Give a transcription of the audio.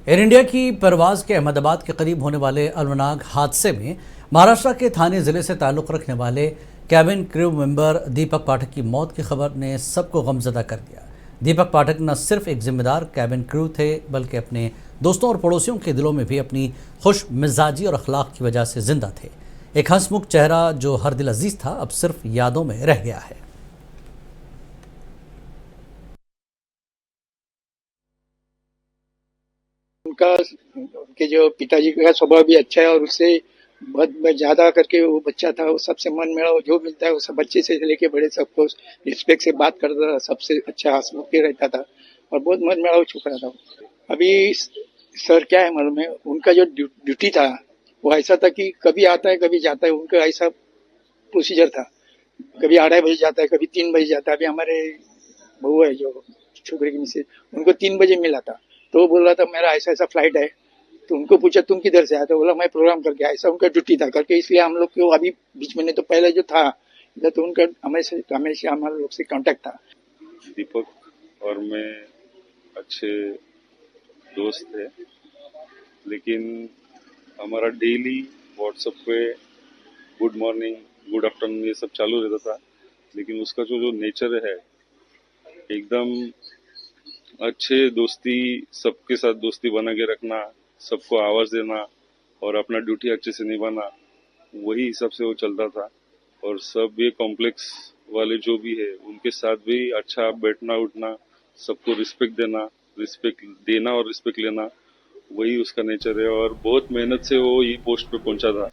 Air India की परवाज के अहमदाबाद के करीब होने वाले अलमनाग हादसे में महाराष्ट्र के थाने जिले से ताल्लुक़ रखने वाले कैबिन क्रू मेंबर दीपक पाठक की मौत की खबर ने सबको गमजदा कर दिया। दीपक पाठक न सिर्फ एक जिम्मेदार कैबिन क्रू थे बल्कि अपने दोस्तों और पड़ोसियों के दिलों में भी अपनी खुश मिजाजी और अखलाक की वजह से जिंदा थे। एक हंसमुख चेहरा जो हर दिल अजीज था अब सिर्फ यादों में रह गया है। उनका उनके जो पिताजी का स्वभाव भी अच्छा है और उससे बहुत ज्यादा करके वो बच्चा था, वो सबसे मन में जो मिलता है वो सब बच्चे से लेके बड़े सबको रिस्पेक्ट से बात करता था, सबसे अच्छा हंसमुख के रहता था और बहुत मन में छुपा था। अभी सर क्या है मालूम है, उनका जो ड्यूटी था वो ऐसा था कि कभी आता है कभी जाता है, उनका ऐसा प्रोसीजर था। कभी 2:30 बजे जाता है, कभी 3 बजे जाता है। अभी हमारे बहू है जो छोकरे की मिसेज, उनको 3 बजे मिला था, तो वो बोल रहा था मेरा ऐसा ऐसा फ्लाइट है। तो उनको पूछा तुम किधर से आए, तो बोला मैं प्रोग्राम करके आया। ऐसा उनका ड्यूटी था करके, इसलिए हम लोग को अभी बीच में नहीं तो पहले जो था इधर तो उनका हमेशा हमेशा हमारे लोग से कांटेक्ट था। दीपक और मैं अच्छे दोस्त थे, लेकिन हमारा डेली व्हाट्सएप पे गुड मॉर्निंग गुड आफ्टरनून ये सब चालू रहता था। लेकिन उसका जो जो नेचर है एकदम अच्छे दोस्ती, सबके साथ दोस्ती बना के रखना, सबको आवाज देना और अपना ड्यूटी अच्छे से निभाना, वही हिसाब से वो चलता था। और सब ये कॉम्प्लेक्स वाले जो भी है उनके साथ भी अच्छा बैठना उठना, सबको रिस्पेक्ट देना और रिस्पेक्ट लेना, वही उसका नेचर है और बहुत मेहनत से वो ये पोस्ट पे पहुंचा था।